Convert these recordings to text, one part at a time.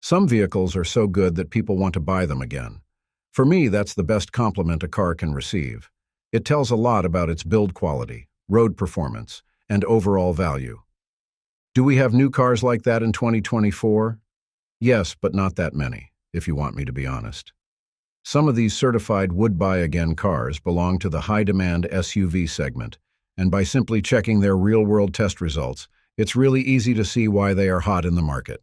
Some vehicles are so good that people want to buy them again. For me, that's the best compliment a car can receive. It tells a lot about its build quality, road performance, and overall value. Do we have new cars like that in 2024? Yes, but not that many, if you want me to be honest. Some of these certified would-buy-again cars belong to the high-demand SUV segment, and by simply checking their real-world test results, it's really easy to see why they are hot in the market.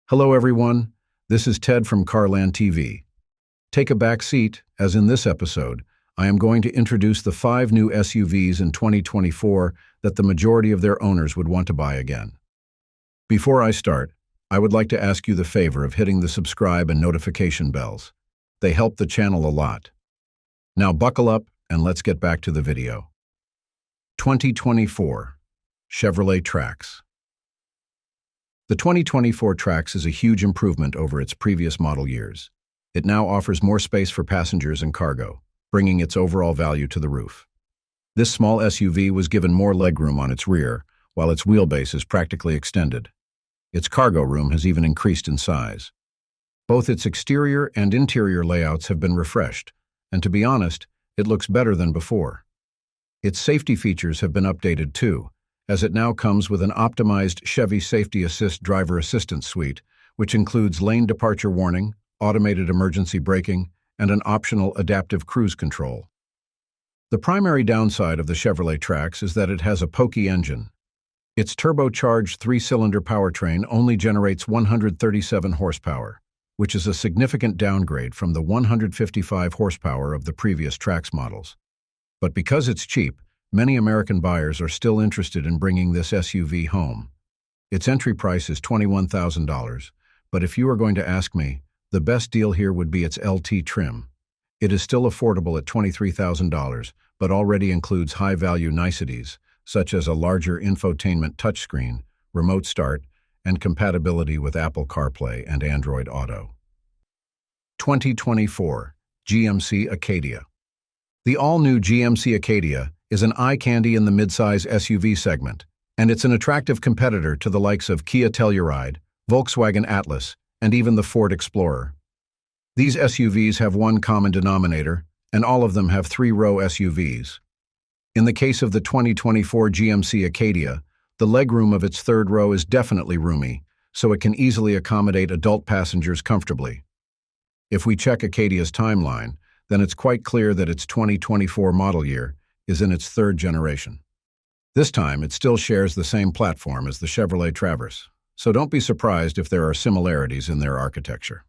Hello everyone, this is Ted from CarlandTV. Take a back seat, as in this episode, I am going to introduce the 5 new SUVs in 2024 that the majority of their owners would want to buy again. Before I start, I would like to ask you the favor of hitting the subscribe and notification bells. They help the channel a lot. Now buckle up and let's get back to the video. 2024 Chevrolet Trax. The 2024 Trax is a huge improvement over its previous model years. It now offers more space for passengers and cargo, bringing its overall value to the roof. This small SUV was given more legroom on its rear, while its wheelbase is practically extended. Its cargo room has even increased in size. Both its exterior and interior layouts have been refreshed, and to be honest, it looks better than before. Its safety features have been updated too, as it now comes with an optimized Chevy Safety Assist driver assistance suite, which includes lane departure warning, automated emergency braking, and an optional adaptive cruise control. The primary downside of the Chevrolet Trax is that it has a pokey engine. Its turbocharged 3-cylinder powertrain only generates 137 horsepower, which is a significant downgrade from the 155 horsepower of the previous Trax models. But because it's cheap, many American buyers are still interested in bringing this SUV home. Its entry price is $21,000, but if you are going to ask me, the best deal here would be its LT trim. It is still affordable at $23,000, but already includes high-value niceties, such as a larger infotainment touchscreen, remote start, and compatibility with Apple CarPlay and Android Auto. 2024 GMC Acadia. The all-new GMC Acadia is an eye candy in the midsize SUV segment, and it's an attractive competitor to the likes of Kia Telluride, Volkswagen Atlas, and even the Ford Explorer. These SUVs have one common denominator, and all of them have 3-row SUVs. In the case of the 2024 GMC Acadia, the legroom of its third row is definitely roomy, so it can easily accommodate adult passengers comfortably. If we check Acadia's timeline, then it's quite clear that its 2024 model year is in its 3rd generation. This time, it still shares the same platform as the Chevrolet Traverse, so don't be surprised if there are similarities in their architecture.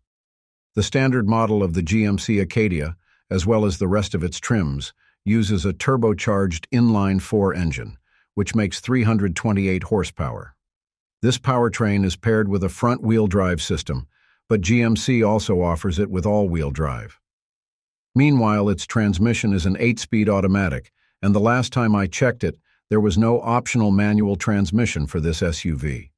The standard model of the GMC Acadia, as well as the rest of its trims, uses a turbocharged inline-4 engine, which makes 328 horsepower. This powertrain is paired with a front-wheel drive system, but GMC also offers it with all-wheel drive. Meanwhile, its transmission is an 8-speed automatic, and the last time I checked it, there was no optional manual transmission for this SUV.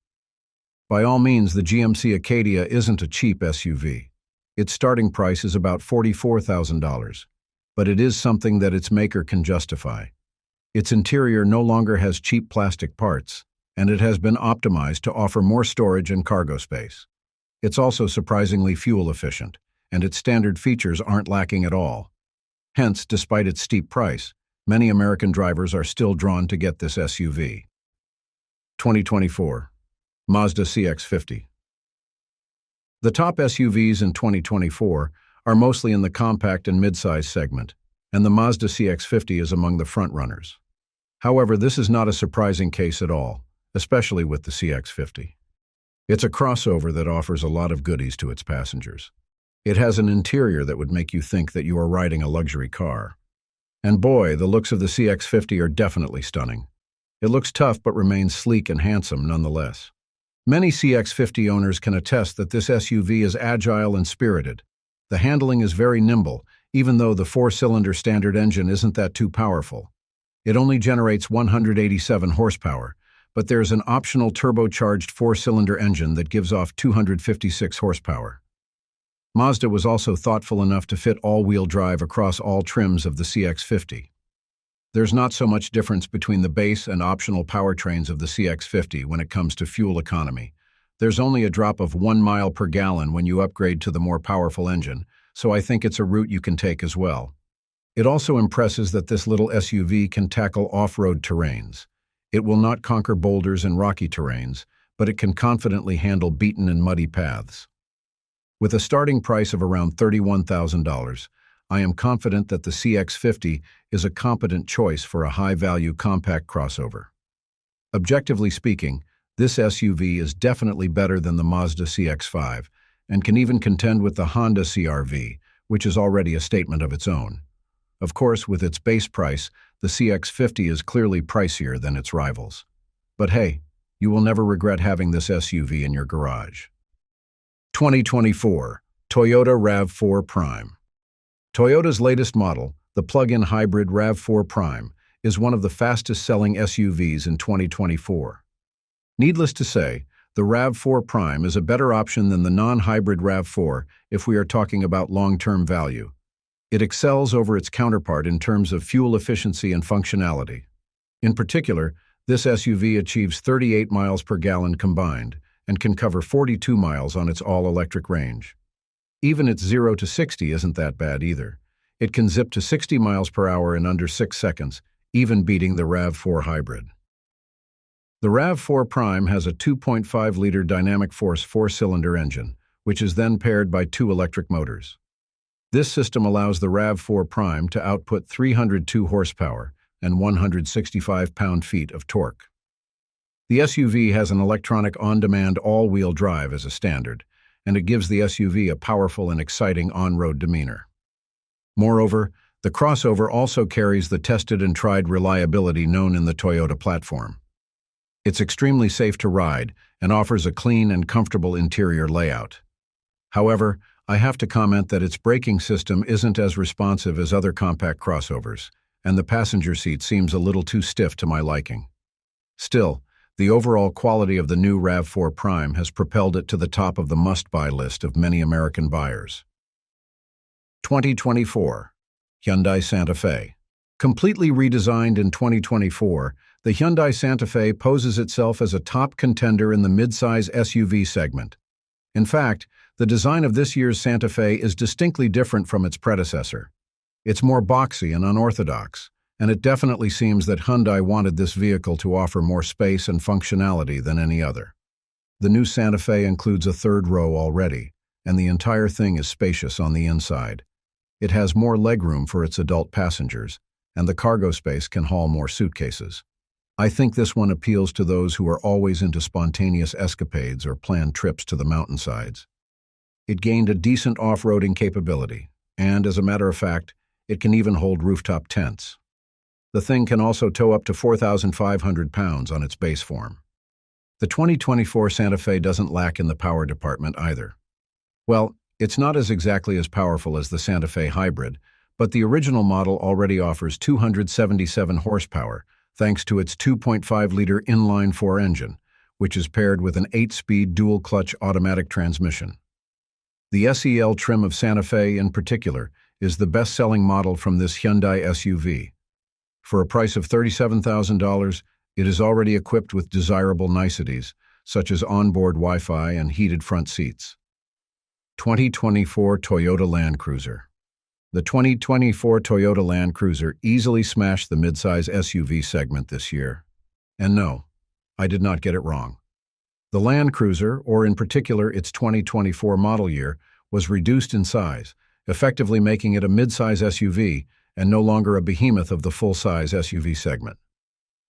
By all means, the GMC Acadia isn't a cheap SUV. Its starting price is about $44,000, but it is something that its maker can justify. Its interior no longer has cheap plastic parts, and it has been optimized to offer more storage and cargo space. It's also surprisingly fuel efficient, and its standard features aren't lacking at all. Hence, despite its steep price, many American drivers are still drawn to get this SUV. 2024 Mazda CX-50. The top SUVs in 2024 are mostly in the compact and midsize segment, and the Mazda CX-50 is among the frontrunners. However, this is not a surprising case at all, especially with the CX-50. It's a crossover that offers a lot of goodies to its passengers. It has an interior that would make you think that you are riding a luxury car. And boy, the looks of the CX-50 are definitely stunning. It looks tough but remains sleek and handsome nonetheless. Many CX-50 owners can attest that this SUV is agile and spirited. The handling is very nimble, even though the 4-cylinder standard engine isn't that too powerful. It only generates 187 horsepower, but there's an optional turbocharged 4-cylinder engine that gives off 256 horsepower. Mazda was also thoughtful enough to fit all-wheel drive across all trims of the CX-50. There's not so much difference between the base and optional powertrains of the CX-50 when it comes to fuel economy. There's only a drop of 1 mile per gallon when you upgrade to the more powerful engine, so I think it's a route you can take as well. It also impresses that this little SUV can tackle off-road terrains. It will not conquer boulders and rocky terrains, but it can confidently handle beaten and muddy paths. With a starting price of around $31,000, I am confident that the CX50 is a competent choice for a high-value compact crossover. Objectively speaking, this SUV is definitely better than the Mazda CX-5 and can even contend with the Honda CR-V, which is already a statement of its own. Of course, with its base price, the CX-50 is clearly pricier than its rivals. But hey, you will never regret having this SUV in your garage. 2024 Toyota RAV4 Prime. Toyota's latest model, the plug-in hybrid RAV4 Prime, is one of the fastest-selling SUVs in 2024. Needless to say, the RAV4 Prime is a better option than the non-hybrid RAV4 if we are talking about long-term value. It excels over its counterpart in terms of fuel efficiency and functionality. In particular, this SUV achieves 38 miles per gallon combined and can cover 42 miles on its all-electric range. Even its 0 to 60 isn't that bad either. It can zip to 60 miles per hour in under 6 seconds, even beating the RAV4 hybrid. The RAV4 Prime has a 2.5-liter dynamic force 4-cylinder engine, which is then paired by 2 electric motors. This system allows the RAV4 Prime to output 302 horsepower and 165 pound-feet of torque. The SUV has an electronic on-demand all-wheel drive as a standard, and it gives the SUV a powerful and exciting on-road demeanor. Moreover, the crossover also carries the tested and tried reliability known in the Toyota platform. It's extremely safe to ride and offers a clean and comfortable interior layout. However, I have to comment that its braking system isn't as responsive as other compact crossovers, and the passenger seat seems a little too stiff to my liking. Still, the overall quality of the new RAV4 Prime has propelled it to the top of the must-buy list of many American buyers. 2024 Hyundai Santa Fe. Completely redesigned in 2024, the Hyundai Santa Fe poses itself as a top contender in the midsize SUV segment. In fact, the design of this year's Santa Fe is distinctly different from its predecessor. It's more boxy and unorthodox, and it definitely seems that Hyundai wanted this vehicle to offer more space and functionality than any other. The new Santa Fe includes a third row already, and the entire thing is spacious on the inside. It has more legroom for its adult passengers, and the cargo space can haul more suitcases. I think this one appeals to those who are always into spontaneous escapades or planned trips to the mountainsides. It gained a decent off-roading capability, and as a matter of fact, it can even hold rooftop tents. The thing can also tow up to 4,500 pounds on its base form. The 2024 Santa Fe doesn't lack in the power department either. Well, it's not exactly as powerful as the Santa Fe hybrid, but the original model already offers 277 horsepower thanks to its 2.5-liter inline-4 engine, which is paired with an 8-speed dual-clutch automatic transmission. The SEL trim of Santa Fe, in particular, is the best-selling model from this Hyundai SUV. For a price of $37,000, it is already equipped with desirable niceties, such as onboard Wi-Fi and heated front seats. 2024 Toyota Land Cruiser. The 2024 Toyota Land Cruiser easily smashed the midsize SUV segment this year. And no, I did not get it wrong. The Land Cruiser, or in particular its 2024 model year, was reduced in size, effectively making it a midsize SUV and no longer a behemoth of the full-size SUV segment.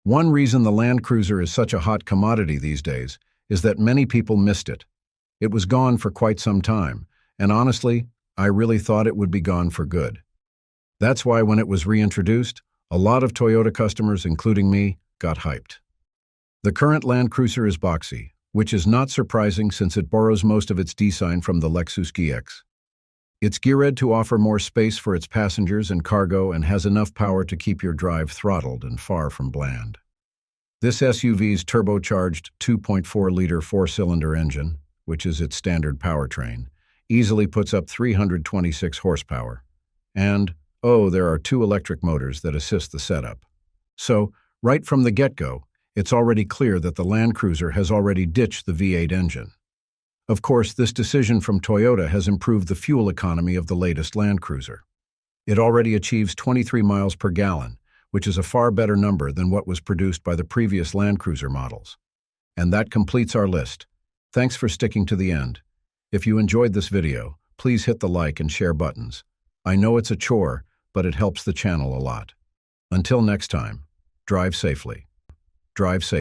One reason the Land Cruiser is such a hot commodity these days is that many people missed it. It was gone for quite some time, and honestly, I really thought it would be gone for good. That's why when it was reintroduced, a lot of Toyota customers, including me, got hyped. The current Land Cruiser is boxy, which is not surprising since it borrows most of its design from the Lexus GX. It's geared to offer more space for its passengers and cargo and has enough power to keep your drive throttled and far from bland. This SUV's turbocharged 2.4-liter 4-cylinder engine, which is its standard powertrain, easily puts up 326 horsepower. And, there are 2 electric motors that assist the setup. So, right from the get-go, it's already clear that the Land Cruiser has already ditched the V8 engine. Of course, this decision from Toyota has improved the fuel economy of the latest Land Cruiser. It already achieves 23 miles per gallon, which is a far better number than what was produced by the previous Land Cruiser models. And that completes our list. Thanks for sticking to the end. If you enjoyed this video, please hit the like and share buttons. I know it's a chore, but it helps the channel a lot. Until next time, drive safely. Drive safe.